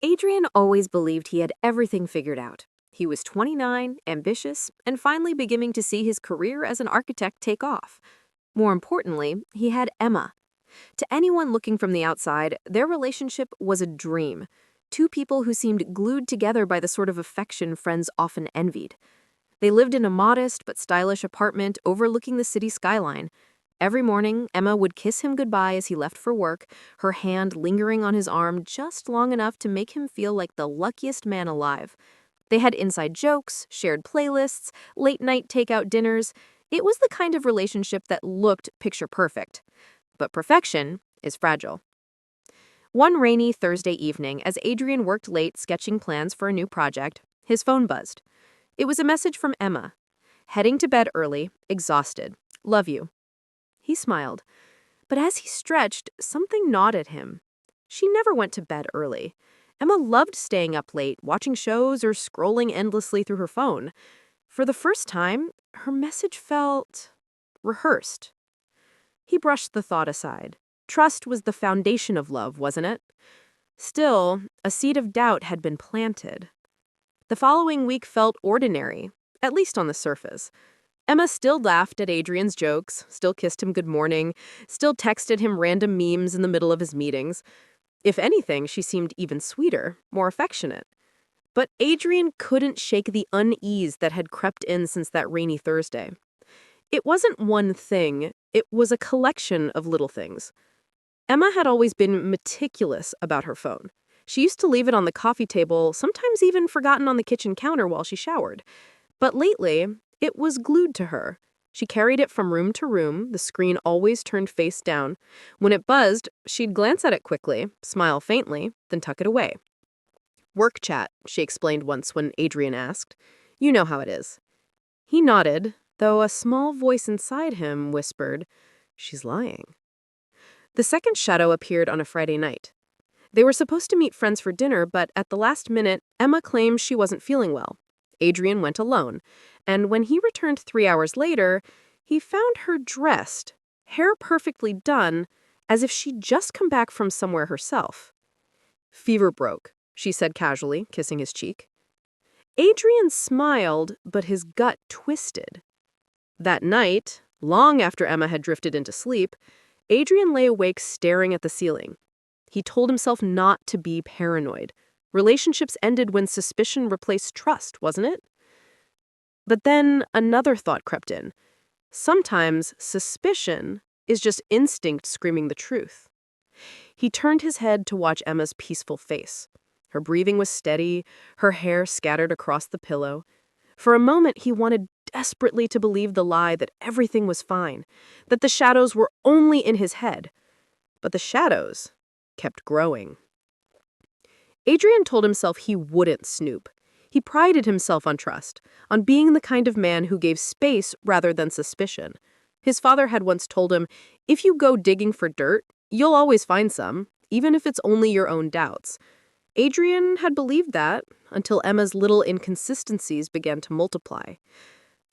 Adrian always believed he had everything figured out. He was 29, ambitious, and finally beginning to see his career as an architect take off. More importantly, he had Emma. To anyone looking from the outside, their relationship was a dream. Two people who seemed glued together by the sort of affection friends often envied. They lived in a modest but stylish apartment overlooking the city skyline. Every morning, Emma would kiss him goodbye as he left for work, her hand lingering on his arm just long enough to make him feel like the luckiest man alive. They had inside jokes, shared playlists, late-night takeout dinners. It was the kind of relationship that looked picture-perfect. But perfection is fragile. One rainy Thursday evening, as Adrian worked late sketching plans for a new project, his phone buzzed. It was a message from Emma. Heading to bed early, exhausted. Love you. He smiled, but as he stretched, something gnawed at him. She never went to bed early. Emma loved staying up late, watching shows or scrolling endlessly through her phone. For the first time, her message felt rehearsed. He brushed the thought aside. Trust was the foundation of love, wasn't it? Still, a seed of doubt had been planted. The following week felt ordinary, at least on the surface. Emma still laughed at Adrian's jokes, still kissed him good morning, still texted him random memes in the middle of his meetings. If anything, she seemed even sweeter, more affectionate. But Adrian couldn't shake the unease that had crept in since that rainy Thursday. It wasn't one thing, it was a collection of little things. Emma had always been meticulous about her phone. She used to leave it on the coffee table, sometimes even forgotten on the kitchen counter while she showered. But lately, it was glued to her. She carried it from room to room, the screen always turned face down. When it buzzed, she'd glance at it quickly, smile faintly, then tuck it away. Work chat, she explained once when Adrian asked. You know how it is. He nodded, though a small voice inside him whispered, she's lying. The second shadow appeared on a Friday night. They were supposed to meet friends for dinner, but at the last minute, Emma claimed she wasn't feeling well. Adrian went alone, and when he returned 3 hours later, he found her dressed, hair perfectly done, as if she'd just come back from somewhere herself. Fever broke, she said casually, kissing his cheek. Adrian smiled, but his gut twisted. That night, long after Emma had drifted into sleep, Adrian lay awake staring at the ceiling. He told himself not to be paranoid. Relationships ended when suspicion replaced trust, wasn't it? But then another thought crept in. Sometimes suspicion is just instinct screaming the truth. He turned his head to watch Emma's peaceful face. Her breathing was steady, her hair scattered across the pillow. For a moment, he wanted desperately to believe the lie that everything was fine, that the shadows were only in his head. But the shadows kept growing. Adrian told himself he wouldn't snoop. He prided himself on trust, on being the kind of man who gave space rather than suspicion. His father had once told him, if you go digging for dirt, you'll always find some, even if it's only your own doubts. Adrian had believed that until Emma's little inconsistencies began to multiply.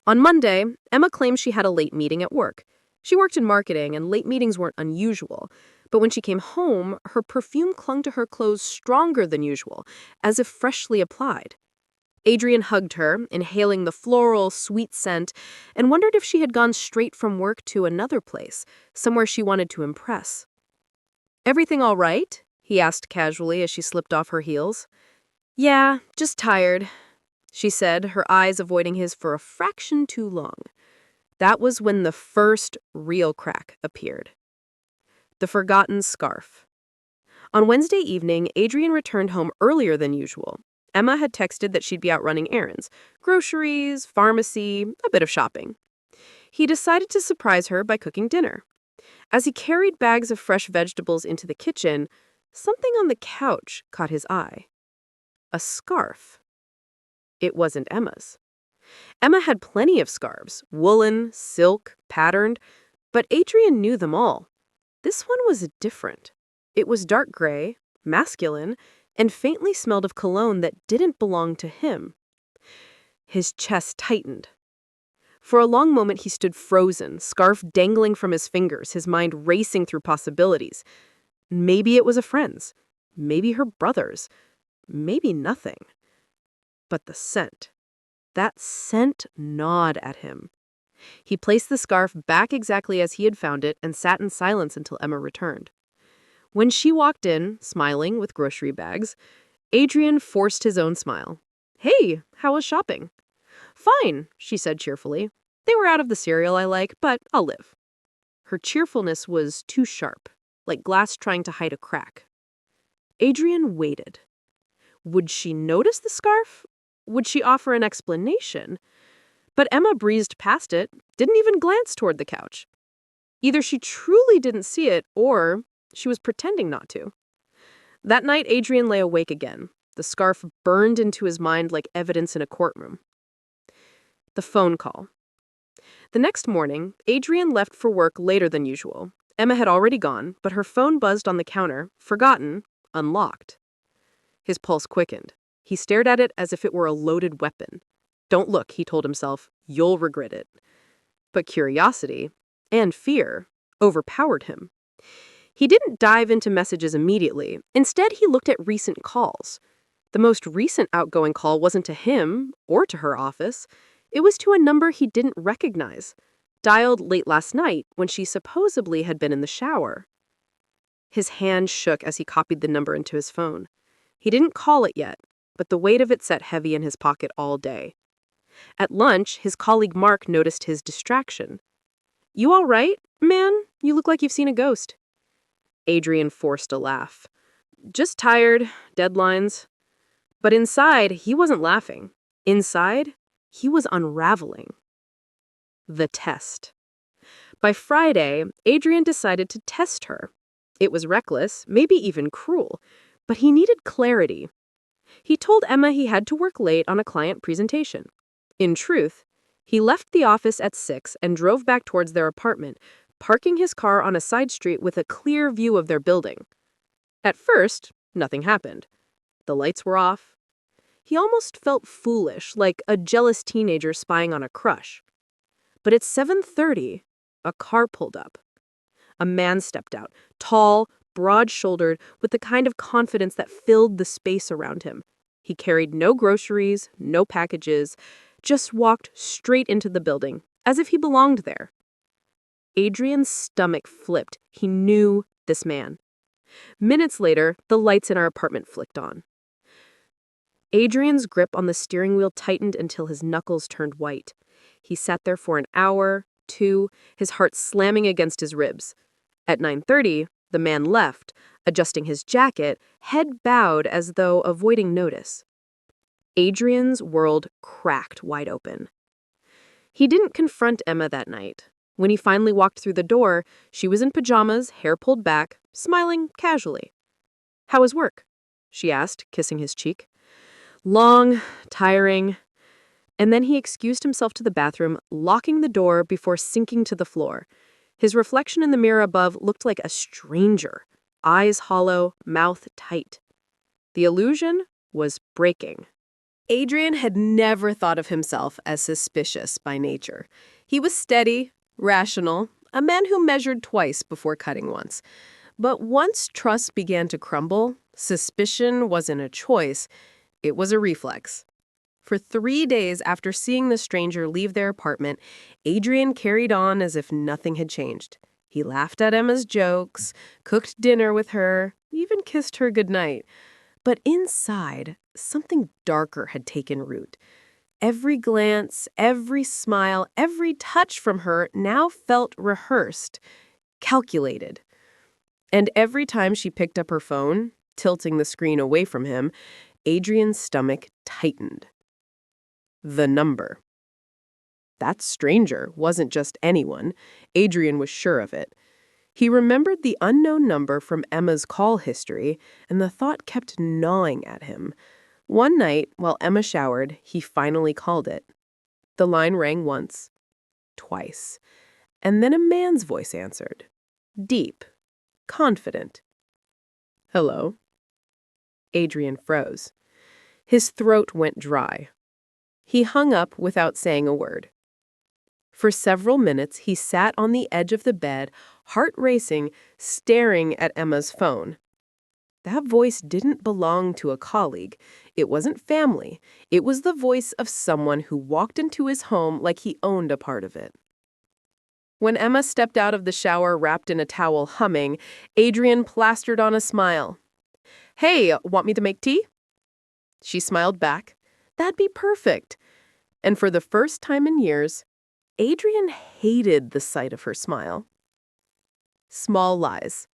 On Monday, Emma claimed she had a late meeting at work. She worked in marketing, and late meetings weren't unusual. But when she came home, her perfume clung to her clothes stronger than usual, as if freshly applied. Adrian hugged her, inhaling the floral, sweet scent, and wondered if she had gone straight from work to another place, somewhere she wanted to impress. Everything all right? He asked casually as she slipped off her heels. Yeah, just tired, she said, her eyes avoiding his for a fraction too long. That was when the first real crack appeared. The forgotten scarf. On Wednesday evening, Adrian returned home earlier than usual. Emma had texted that she'd be out running errands, groceries, pharmacy, a bit of shopping. He decided to surprise her by cooking dinner. As he carried bags of fresh vegetables into the kitchen, something on the couch caught his eye. A scarf. It wasn't Emma's. Emma had plenty of scarves, woolen, silk, patterned, but Adrian knew them all. This one was different. It was dark gray, masculine, and faintly smelled of cologne that didn't belong to him. His chest tightened. For a long moment he stood frozen, scarf dangling from his fingers, his mind racing through possibilities. Maybe it was a friend's. Maybe her brother's. maybe nothing. But the scent. That scent gnawed at him. He placed the scarf back exactly as he had found it and sat in silence until Emma returned. When she walked in, smiling with grocery bags, Adrian forced his own smile. "Hey, how was shopping?" "Fine," she said cheerfully. "They were out of the cereal I like, but I'll live." Her cheerfulness was too sharp, like glass trying to hide a crack. Adrian waited. Would she notice the scarf? Would she offer an explanation? But Emma breezed past it, didn't even glance toward the couch. Either she truly didn't see it, or she was pretending not to. That night, Adrian lay awake again. The scarf burned into his mind like evidence in a courtroom. The phone call. The next morning, Adrian left for work later than usual. Emma had already gone, but her phone buzzed on the counter, forgotten, unlocked. His pulse quickened. He stared at it as if it were a loaded weapon. "Don't look," he told himself. "You'll regret it." But curiosity and fear overpowered him. He didn't dive into messages immediately. Instead, he looked at recent calls. The most recent outgoing call wasn't to him or to her office. It was to a number he didn't recognize, dialed late last night when she supposedly had been in the shower. His hand shook as he copied the number into his phone. He didn't call it yet, but the weight of it sat heavy in his pocket all day. At lunch, his colleague Mark noticed his distraction. "You all right, man? You look like you've seen a ghost." Adrian forced a laugh. "Just tired, deadlines." But inside, he wasn't laughing. Inside, he was unraveling. The test. By Friday, Adrian decided to test her. It was reckless, maybe even cruel, but he needed clarity. He told Emma he had to work late on a client presentation. In truth, he left the office at 6 and drove back towards their apartment, parking his car on a side street with a clear view of their building. At first, nothing happened. The lights were off. He almost felt foolish, like a jealous teenager spying on a crush. But at 7:30, a car pulled up. A man stepped out, tall, broad-shouldered, with the kind of confidence that filled the space around him. He carried no groceries, no packages, just walked straight into the building, as if he belonged there. Adrian's stomach flipped. He knew this man. Minutes later, the lights in our apartment flicked on. Adrian's grip on the steering wheel tightened until his knuckles turned white. He sat there for an hour, 2, his heart slamming against his ribs. At 9:30, the man left, adjusting his jacket, head bowed as though avoiding notice. Adrian's world cracked wide open. He didn't confront Emma that night. When he finally walked through the door, she was in pajamas, hair pulled back, smiling casually. "How was work?" she asked, kissing his cheek. "Long, tiring." And then he excused himself to the bathroom, locking the door before sinking to the floor. His reflection in the mirror above looked like a stranger, eyes hollow, mouth tight. The illusion was breaking. Adrian had never thought of himself as suspicious by nature. He was steady, rational, a man who measured twice before cutting once. But once trust began to crumble, suspicion wasn't a choice, it was a reflex. For 3 days after seeing the stranger leave their apartment, Adrian carried on as if nothing had changed. He laughed at Emma's jokes, cooked dinner with her, even kissed her goodnight. But inside, something darker had taken root. Every glance, every smile, every touch from her now felt rehearsed, calculated. And every time she picked up her phone, tilting the screen away from him, Adrian's stomach tightened. The number. That stranger wasn't just anyone. Adrian was sure of it. He remembered the unknown number from Emma's call history, and the thought kept gnawing at him. One night, while Emma showered, he finally called it. The line rang once, twice, and then a man's voice answered. Deep, confident. "Hello?" Adrian froze. His throat went dry. He hung up without saying a word. For several minutes, he sat on the edge of the bed, heart racing, staring at Emma's phone. That voice didn't belong to a colleague. It wasn't family. It was the voice of someone who walked into his home like he owned a part of it. When Emma stepped out of the shower wrapped in a towel humming, Adrian plastered on a smile. "Hey, want me to make tea?" She smiled back. "That'd be perfect." And for the first time in years, Adrian hated the sight of her smile. Small lies.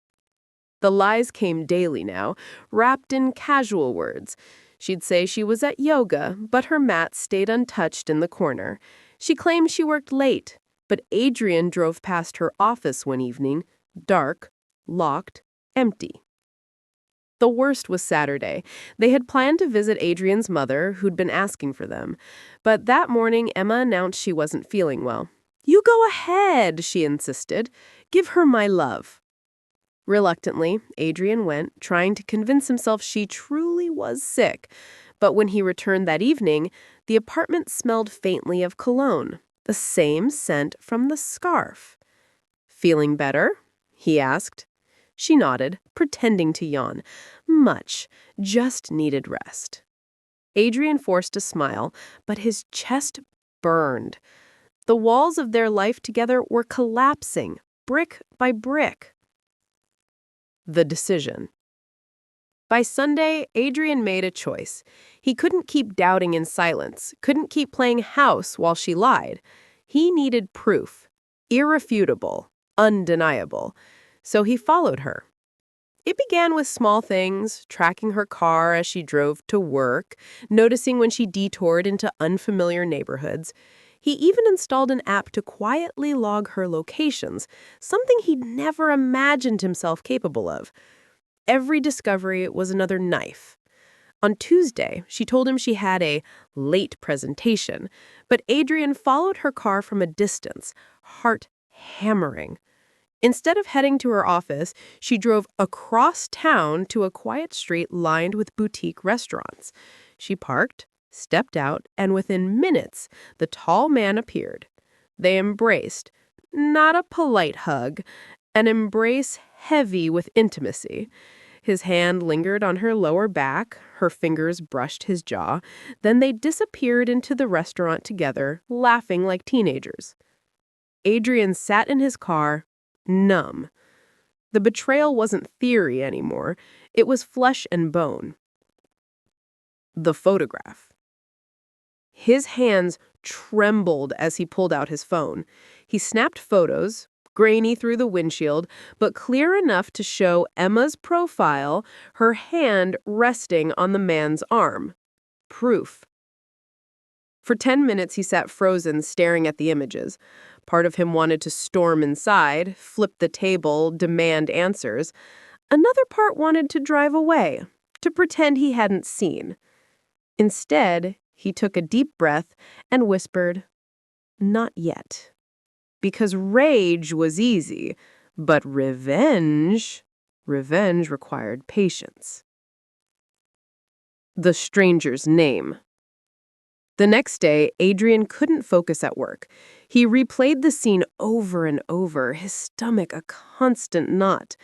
The lies came daily now, wrapped in casual words. She'd say she was at yoga, but her mat stayed untouched in the corner. She claimed she worked late, but Adrian drove past her office one evening, dark, locked, empty. The worst was Saturday. They had planned to visit Adrian's mother, who'd been asking for them. But that morning, Emma announced she wasn't feeling well. "You go ahead," she insisted. "Give her my love." Reluctantly, Adrian went, trying to convince himself she truly was sick. But when he returned that evening, the apartment smelled faintly of cologne, the same scent from the scarf. "Feeling better?" he asked. She nodded, pretending to yawn. "Much. Just needed rest." Adrian forced a smile, but his chest burned. The walls of their life together were collapsing, brick by brick. The decision. By Sunday, Adrian made a choice. He couldn't keep doubting in silence, couldn't keep playing house while she lied. He needed proof. Irrefutable, undeniable. So he followed her. It began with small things, tracking her car as she drove to work, noticing when she detoured into unfamiliar neighborhoods. He even installed an app to quietly log her locations, something he'd never imagined himself capable of. Every discovery was another knife. On Tuesday, she told him she had a late presentation, but Adrian followed her car from a distance, heart hammering. Instead of heading to her office, she drove across town to a quiet street lined with boutique restaurants. She parked, stepped out, and within minutes, the tall man appeared. They embraced, not a polite hug, an embrace heavy with intimacy. His hand lingered on her lower back, her fingers brushed his jaw, then they disappeared into the restaurant together, laughing like teenagers. Adrian sat in his car, numb. The betrayal wasn't theory anymore. It was flesh and bone. The photograph. His hands trembled as he pulled out his phone. He snapped photos, grainy through the windshield, but clear enough to show Emma's profile, her hand resting on the man's arm. Proof. For 10 minutes he sat frozen, staring at the images. Part of him wanted to storm inside, flip the table, demand answers. Another part wanted to drive away, to pretend he hadn't seen. Instead, he took a deep breath and whispered, "Not yet." Because rage was easy, but revenge required patience. The stranger's name. The next day, Adrian couldn't focus at work. He replayed the scene over and over, his stomach a constant knot.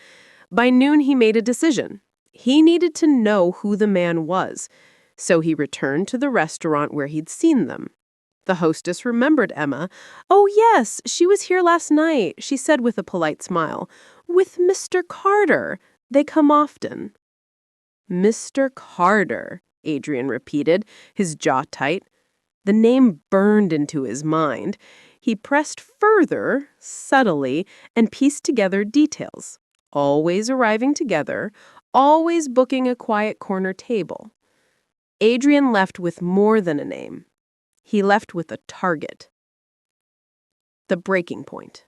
By noon, he made a decision. He needed to know who the man was. So he returned to the restaurant where he'd seen them. The hostess remembered Emma. "Oh, yes, she was here last night," she said with a polite smile. "With Mr. Carter. They come often." "Mr. Carter," Adrian repeated, his jaw tight. The name burned into his mind. He pressed further, subtly, and pieced together details. Always arriving together, always booking a quiet corner table. Adrian left with more than a name. He left with a target. The breaking point.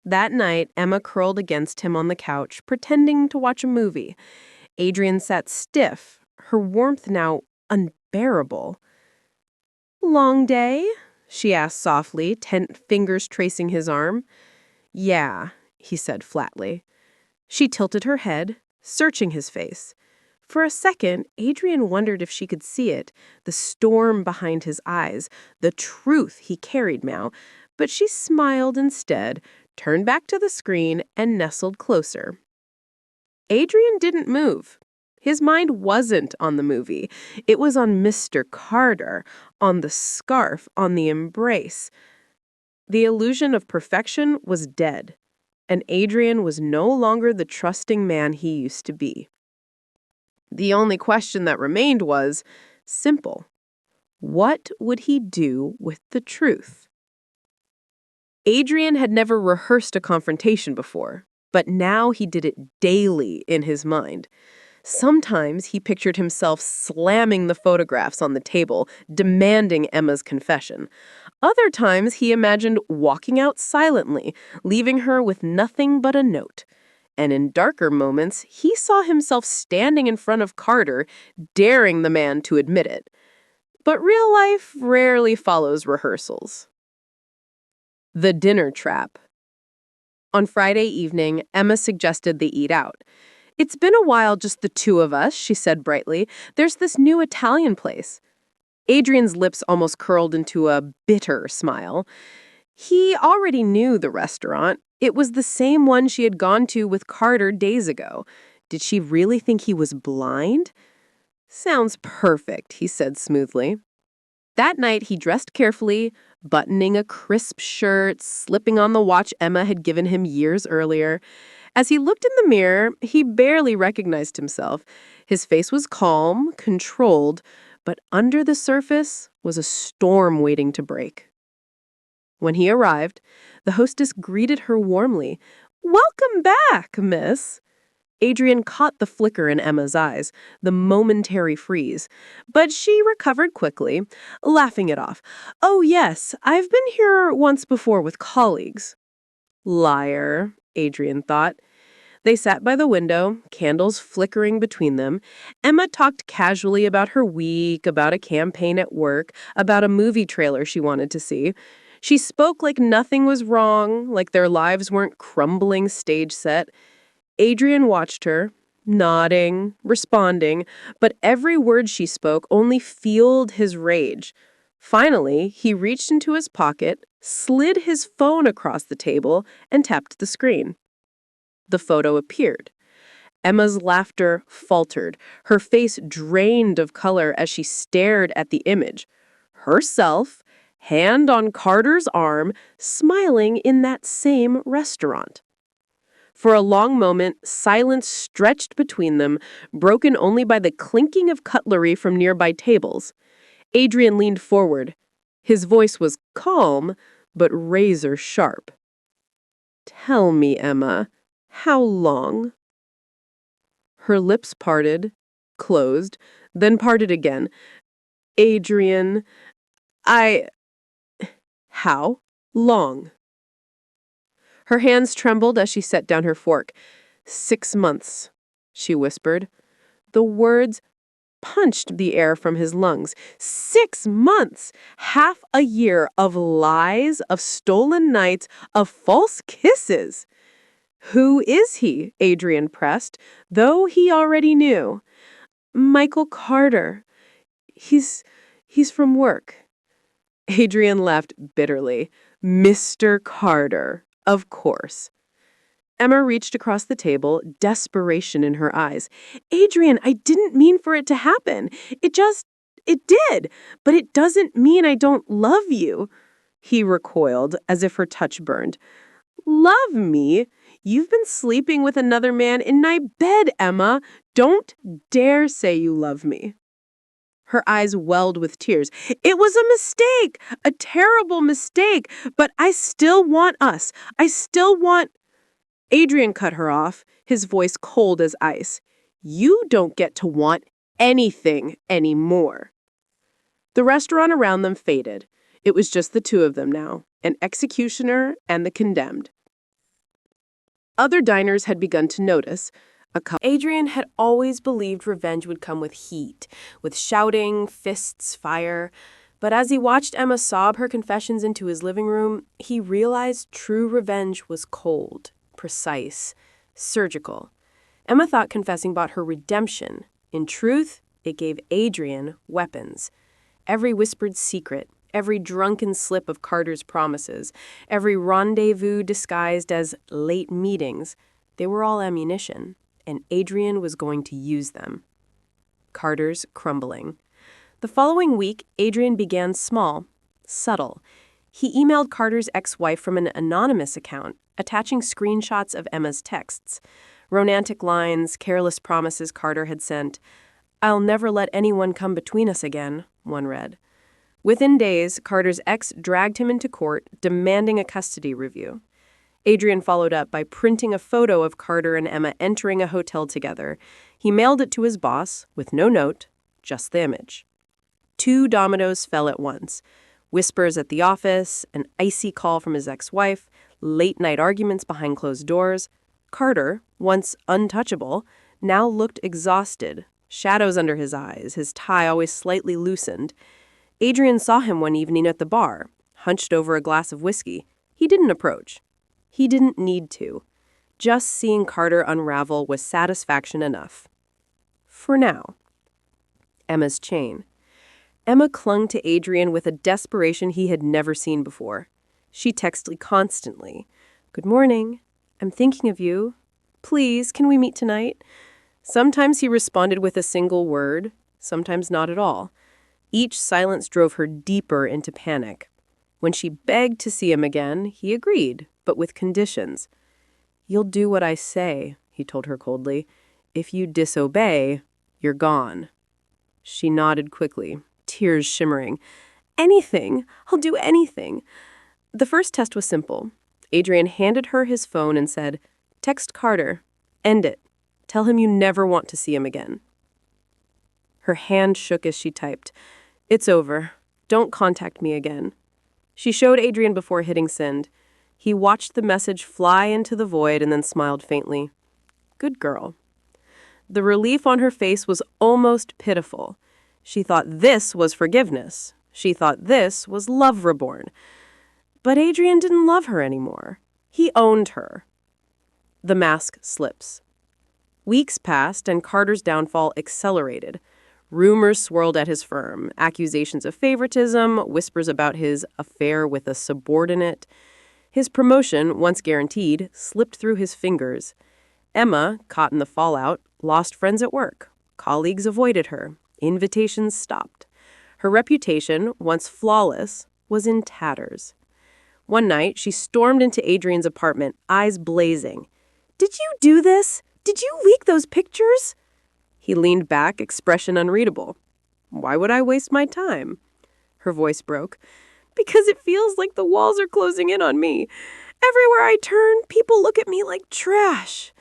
That night, Emma curled against him on the couch, pretending to watch a movie. Adrian sat stiff, her warmth now unbearable. "Long day?" she asked softly, fingers tracing his arm. "Yeah," he said flatly. She tilted her head, searching his face. For a second, Adrian wondered if she could see it, the storm behind his eyes, the truth he carried now. But she smiled instead, turned back to the screen, and nestled closer. Adrian didn't move. His mind wasn't on the movie. It was on Mr. Carter, on the scarf, on the embrace. The illusion of perfection was dead, and Adrian was no longer the trusting man he used to be. The only question that remained was simple. What would he do with the truth? Adrian had never rehearsed a confrontation before, but now he did it daily in his mind. Sometimes he pictured himself slamming the photographs on the table, demanding Emma's confession. Other times he imagined walking out silently, leaving her with nothing but a note. And in darker moments, he saw himself standing in front of Carter, daring the man to admit it. But real life rarely follows rehearsals. The dinner trap. On Friday evening, Emma suggested they eat out. "It's been a while, just the two of us," she said brightly. "There's this new Italian place." Adrian's lips almost curled into a bitter smile. He already knew the restaurant. It was the same one she had gone to with Carter days ago. Did she really think he was blind? "Sounds perfect," he said smoothly. That night, he dressed carefully, buttoning a crisp shirt, slipping on the watch Emma had given him years earlier. As he looked in the mirror, he barely recognized himself. His face was calm, controlled, but under the surface was a storm waiting to break. When he arrived, the hostess greeted her warmly. "Welcome back, miss." Adrian caught the flicker in Emma's eyes, the momentary freeze, but she recovered quickly, laughing it off. "Oh, yes, I've been here once before with colleagues." Liar, Adrian thought. They sat by the window, candles flickering between them. Emma talked casually about her week, about a campaign at work, about a movie trailer she wanted to see. She spoke like nothing was wrong, like their lives weren't crumbling stage set. Adrian watched her, nodding, responding, but every word she spoke only fueled his rage. Finally, he reached into his pocket, slid his phone across the table, and tapped the screen. The photo appeared. Emma's laughter faltered, her face drained of color as she stared at the image. Herself, hand on Carter's arm, smiling in that same restaurant. For a long moment, silence stretched between them, broken only by the clinking of cutlery from nearby tables. Adrian leaned forward. His voice was calm, but razor sharp. "Tell me, Emma, how long?" Her lips parted, closed, then parted again. "Adrian, I... How long?" Her hands trembled as she set down her fork. "6 months," she whispered. The words punched the air from his lungs. 6 months! Half a year of lies, of stolen nights, of false kisses. "Who is he?" Adrian pressed, though he already knew. "Michael Carter. He's from work." Adrian laughed bitterly. "Mr. Carter, of course." Emma reached across the table, desperation in her eyes. "Adrian, I didn't mean for it to happen. It did. But it doesn't mean I don't love you." He recoiled, as if her touch burned. "Love me? You've been sleeping with another man in my bed, Emma. Don't dare say you love me." Her eyes welled with tears. "It was a mistake, a terrible mistake, but I still want us. I still want..." Adrian cut her off, his voice cold as ice. "You don't get to want anything anymore." The restaurant around them faded. It was just the two of them now, an executioner and the condemned. Other diners had begun to notice. Adrian had always believed revenge would come with heat, with shouting, fists, fire. But as he watched Emma sob her confessions into his living room, he realized true revenge was cold, precise, surgical. Emma thought confessing bought her redemption. In truth, it gave Adrian weapons. Every whispered secret, every drunken slip of Carter's promises, every rendezvous disguised as late meetings, they were all ammunition. and Adrian was going to use them. Carter's crumbling. The following week, Adrian began small, subtle. He emailed Carter's ex-wife from an anonymous account, attaching screenshots of Emma's texts. Romantic lines, careless promises Carter had sent. "I'll never let anyone come between us again," one read. Within days, Carter's ex dragged him into court, demanding a custody review. Adrian followed up by printing a photo of Carter and Emma entering a hotel together. He mailed it to his boss, with no note, just the image. 2 dominoes fell at once. Whispers at the office, an icy call from his ex-wife, late-night arguments behind closed doors. Carter, once untouchable, now looked exhausted, shadows under his eyes, his tie always slightly loosened. Adrian saw him one evening at the bar, hunched over a glass of whiskey. He didn't approach. He didn't need to. Just seeing Carter unravel was satisfaction enough. For now. Emma's chain. Emma clung to Adrian with a desperation he had never seen before. She texted constantly. "Good morning. I'm thinking of you. Please, can we meet tonight?" Sometimes he responded with a single word, sometimes not at all. Each silence drove her deeper into panic. When she begged to see him again, he agreed, but with conditions. "You'll do what I say," he told her coldly. "If you disobey, you're gone." She nodded quickly, tears shimmering. "Anything. I'll do anything." The first test was simple. Adrian handed her his phone and said, "Text Carter. End it. Tell him you never want to see him again." Her hand shook as she typed. "It's over. Don't contact me again." She showed Adrian before hitting send. He watched the message fly into the void and then smiled faintly. Good girl. The relief on her face was almost pitiful. She thought this was forgiveness. She thought this was love reborn. But Adrian didn't love her anymore. He owned her. The mask slips. Weeks passed and Carter's downfall accelerated. Rumors swirled at his firm, accusations of favoritism, whispers about his affair with a subordinate. His promotion, once guaranteed, slipped through his fingers. Emma, caught in the fallout, lost friends at work. Colleagues avoided her. Invitations stopped. Her reputation, once flawless, was in tatters. One night, she stormed into Adrian's apartment, eyes blazing. "Did you do this? Did you leak those pictures?" He leaned back, expression unreadable. "Why would I waste my time?" Her voice broke. "Because it feels like the walls are closing in on me. Everywhere I turn, people look at me like trash.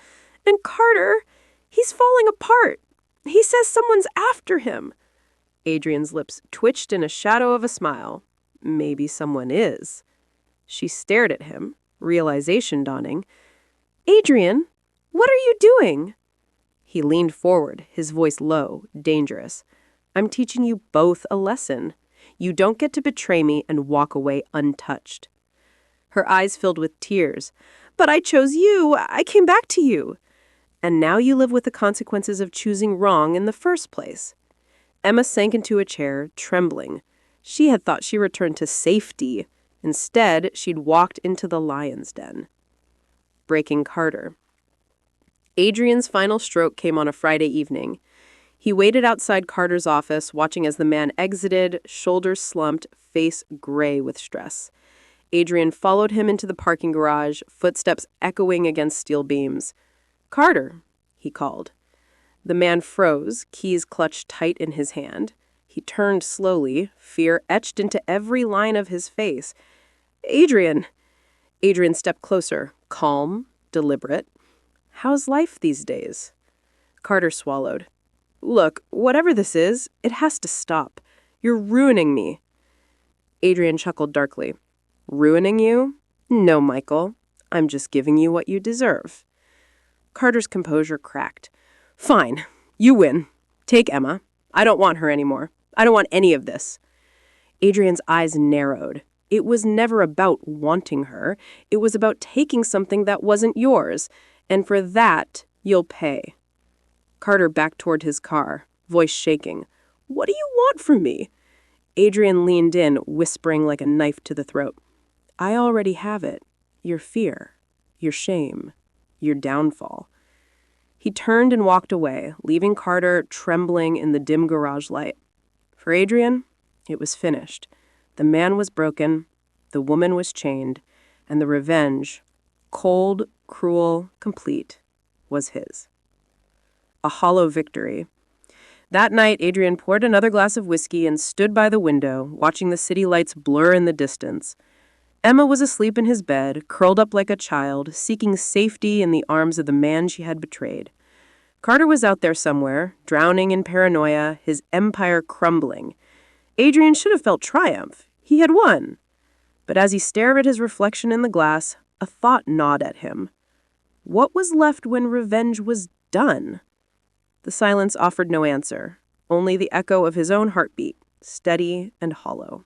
And Carter, he's falling apart. He says someone's after him." Adrian's lips twitched in a shadow of a smile. Maybe someone is. She stared at him, realization dawning. "Adrian, what are you doing?" He leaned forward, his voice low, dangerous. "I'm teaching you both a lesson. You don't get to betray me and walk away untouched." Her eyes filled with tears. "But I chose you. I came back to you." "And now you live with the consequences of choosing wrong in the first place." Emma sank into a chair, trembling. She had thought she returned to safety. Instead, she'd walked into the lion's den. Breaking Carter. Adrian's final stroke came on a Friday evening. He waited outside Carter's office, watching as the man exited, shoulders slumped, face gray with stress. Adrian followed him into the parking garage, footsteps echoing against steel beams. "Carter," he called. The man froze, keys clutched tight in his hand. He turned slowly, fear etched into every line of his face. "Adrian!" Adrian stepped closer, calm, deliberate. "How's life these days?" Carter swallowed. "Look, whatever this is, it has to stop. You're ruining me." Adrian chuckled darkly. "Ruining you? No, Michael. I'm just giving you what you deserve." Carter's composure cracked. "Fine. You win. Take Emma. I don't want her anymore. I don't want any of this." Adrian's eyes narrowed. It was never about wanting her. It was about taking something that wasn't yours. And for that, you'll pay. Carter backed toward his car, voice shaking. "What do you want from me?" Adrian leaned in, whispering like a knife to the throat. "I already have it. Your fear. Your shame. Your downfall." He turned and walked away, leaving Carter trembling in the dim garage light. For Adrian, it was finished. The man was broken, the woman was chained, and the revenge, cold, cruel, complete, was his. A hollow victory. That night, Adrian poured another glass of whiskey and stood by the window, watching the city lights blur in the distance. Emma was asleep in his bed, curled up like a child, seeking safety in the arms of the man she had betrayed. Carter was out there somewhere, drowning in paranoia, his empire crumbling. Adrian should have felt triumph. He had won. But as he stared at his reflection in the glass, a thought gnawed at him. What was left when revenge was done? The silence offered no answer, only the echo of his own heartbeat, steady and hollow.